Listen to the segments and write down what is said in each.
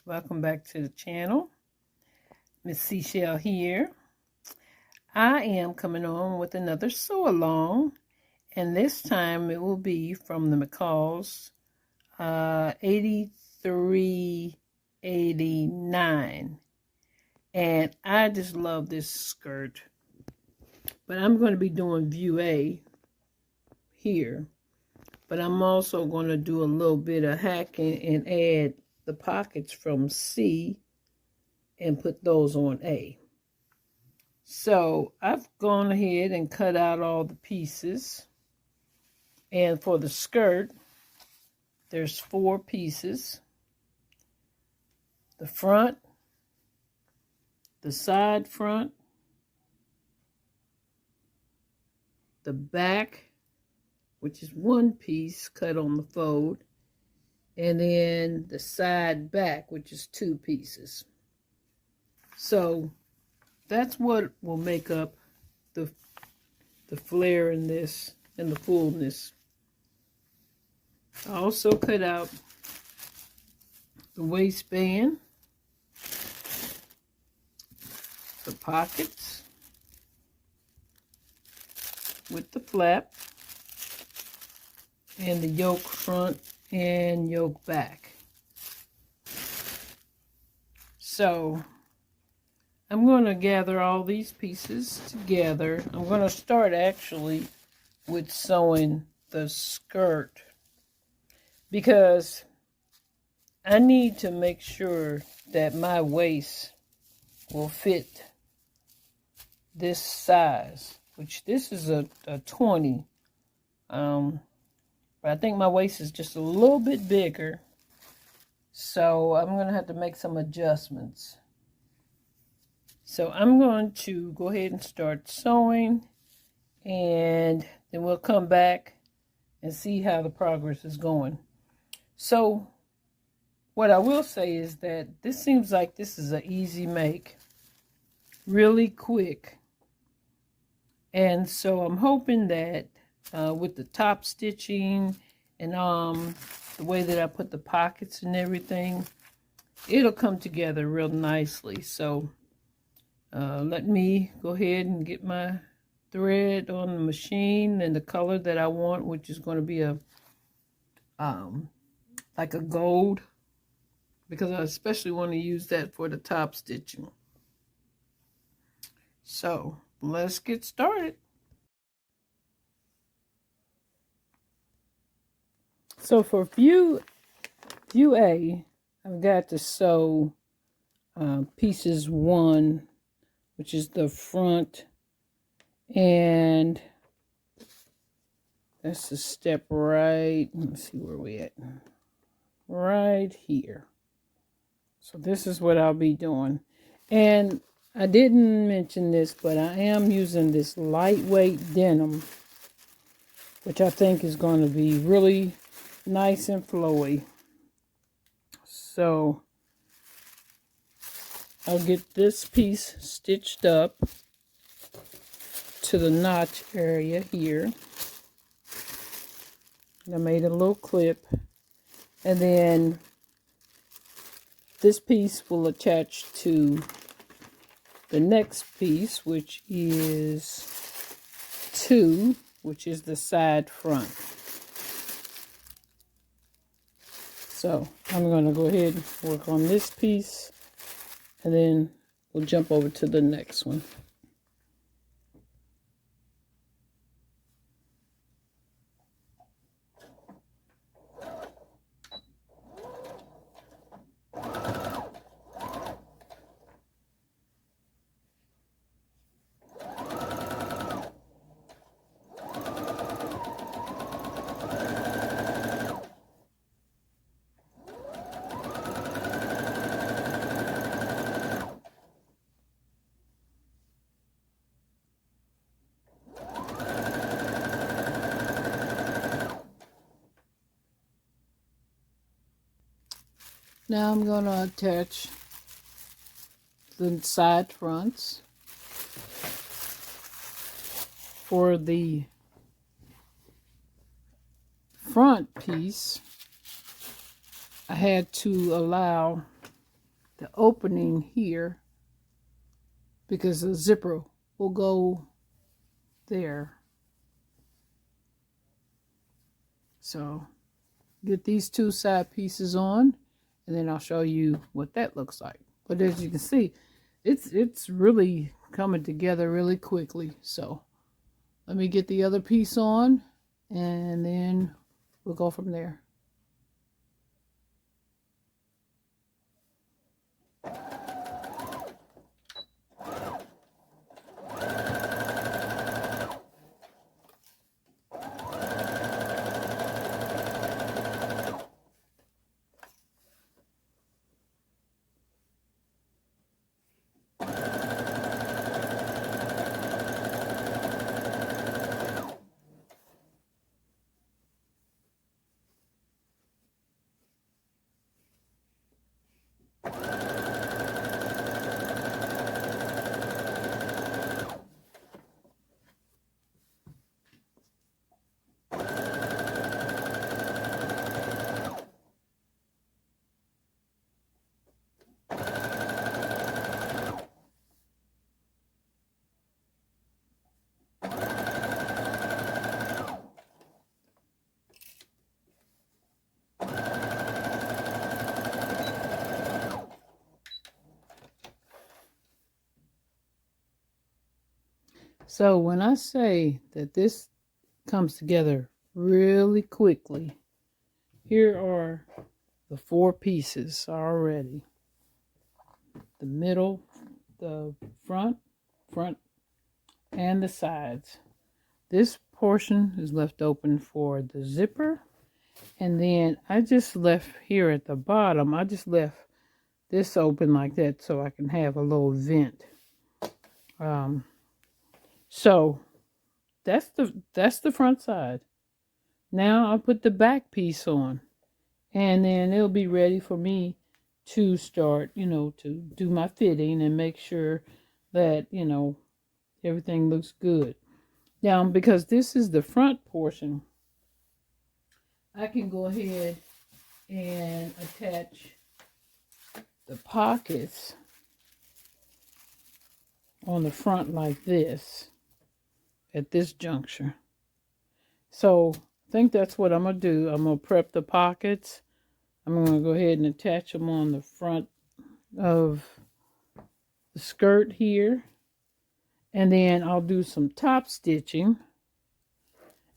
Welcome back to the channel. Miss Seashell here. I am coming on with another sew along, and this time it will be from the McCall's 8389. And I just love this skirt. But I'm going to be doing view A here. But I'm also going to do a little bit of hacking and add the pockets from C and put those on A. So I've gone ahead and cut out all the pieces. And for the skirt, there's 4 pieces. The front, the side front, the back, which is 1 piece cut on the fold, and then the side back, which is 2 pieces. So that's what will make up the flare in this and the fullness. I also cut out the waistband, the pockets with the flap, and the yoke front and yoke back. So I'm going to gather all these pieces together. I'm going to start actually with sewing the skirt because I need to make sure that my waist will fit this size, which this is a 20. But I think my waist is just a little bit bigger, so I'm going to have to make some adjustments. So I'm going to go ahead and start sewing, and then we'll come back and see how the progress is going. So what I will say is that this seems like this is an easy make, really quick. And so I'm hoping that with the top stitching and the way that I put the pockets and everything, it'll come together real nicely. So let me go ahead and get my thread on the machine and the color that I want, which is going to be a like a gold, because I especially want to use that for the top stitching. So let's get started. So for view A, I've got to sew pieces 1, which is the front, and that's the step right. Let's see where we at. Right here. So this is what I'll be doing. And I didn't mention this, but I am using this lightweight denim, which I think is going to be really nice and flowy. So I'll get this piece stitched up to the notch area here. I made a little clip, and then this piece will attach to the next piece, which is 2, which is the side front. So I'm going to go ahead and work on this piece, and then we'll jump over to the next one. Now I'm going to attach the side fronts. For the front piece, I had to allow the opening here because the zipper will go there. So get these two side pieces on, and then I'll show you what that looks like. But as you can see, it's really coming together really quickly. So let me get the other piece on, and then we'll go from there. So when I say that this comes together really quickly, here are the 4 pieces already. The middle, the front, and the sides. This portion is left open for the zipper. And then I just left here at the bottom, I just left this open like that so I can have a little vent. So that's the front side. Now I'll put the back piece on, and then it'll be ready for me to start, to do my fitting and make sure that, everything looks good. Now, because this is the front portion, I can go ahead and attach the pockets on the front like this at this juncture. So I think that's what I'm going to do. I'm going to prep the pockets. I'm going to go ahead and attach them on the front of the skirt here. And then I'll do some top stitching.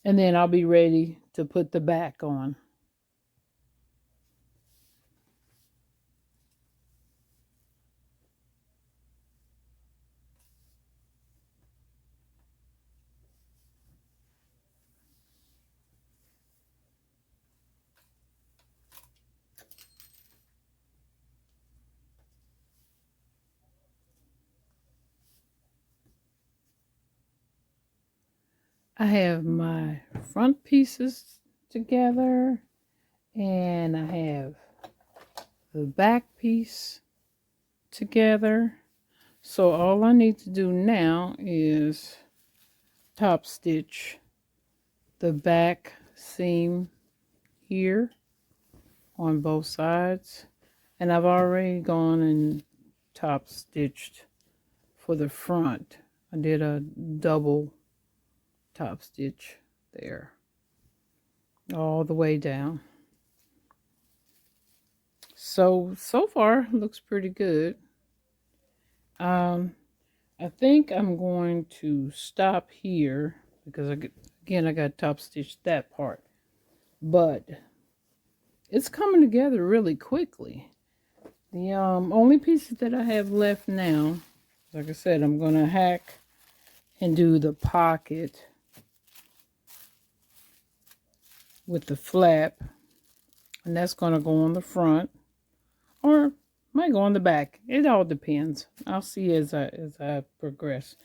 And then I'll be ready to put the back on. I have my front pieces together, and I have the back piece together. So all I need to do now is top stitch the back seam here on both sides, and I've already gone and top stitched for the front. I did a double top stitch there all the way down. So far looks pretty good. I think I'm going to stop here because I got top stitched that part, but it's coming together really quickly. The only pieces that I have left now, like I said, I'm going to hack and do the pocket with the flap, and that's going to go on the front, or might go on the back. It all depends. I'll see as I progress.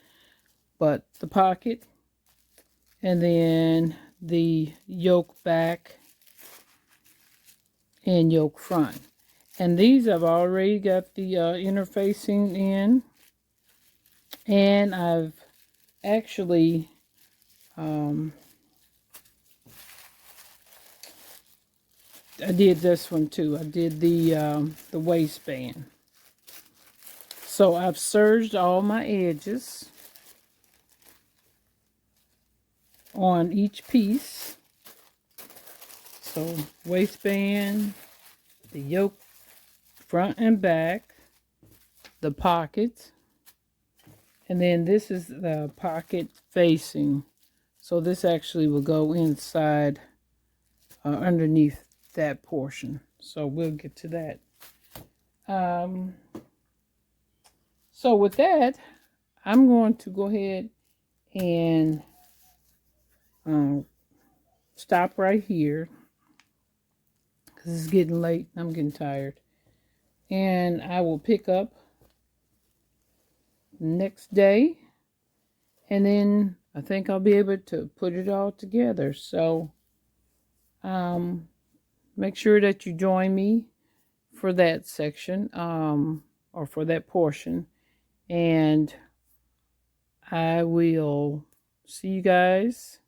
But the pocket, and then the yoke back and yoke front. And these I've already got the interfacing in, and I've actually I did this one too. I did the waistband. So I've serged all my edges on each piece. So waistband, the yoke, front and back, the pockets, and then this is the pocket facing. So this actually will go inside underneath that portion. So we'll get to that. So with that, I'm going to go ahead and stop right here because it's getting late. I'm getting tired. And I will pick up next day. And then I think I'll be able to put it all together. So make sure that you join me for that section or for that portion. And I will see you guys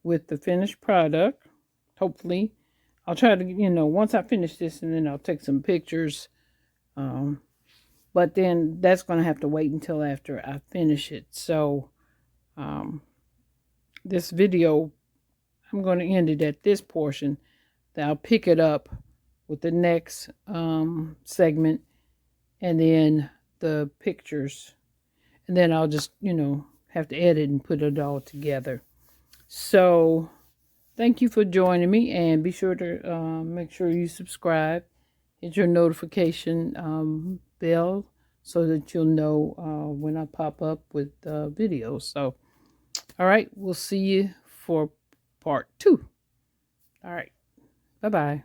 with the finished product. Hopefully, I'll try to, once I finish this, and then I'll take some pictures. But then that's going to have to wait until after I finish it. So this video, I'm going to end it at this portion. Then I'll pick it up with the next segment, and then the pictures. And then I'll just, have to edit and put it all together. So thank you for joining me, and be sure to make sure you subscribe. Hit your notification bell so that you'll know when I pop up with videos. So, all right, we'll see you for part 2. All right, bye-bye.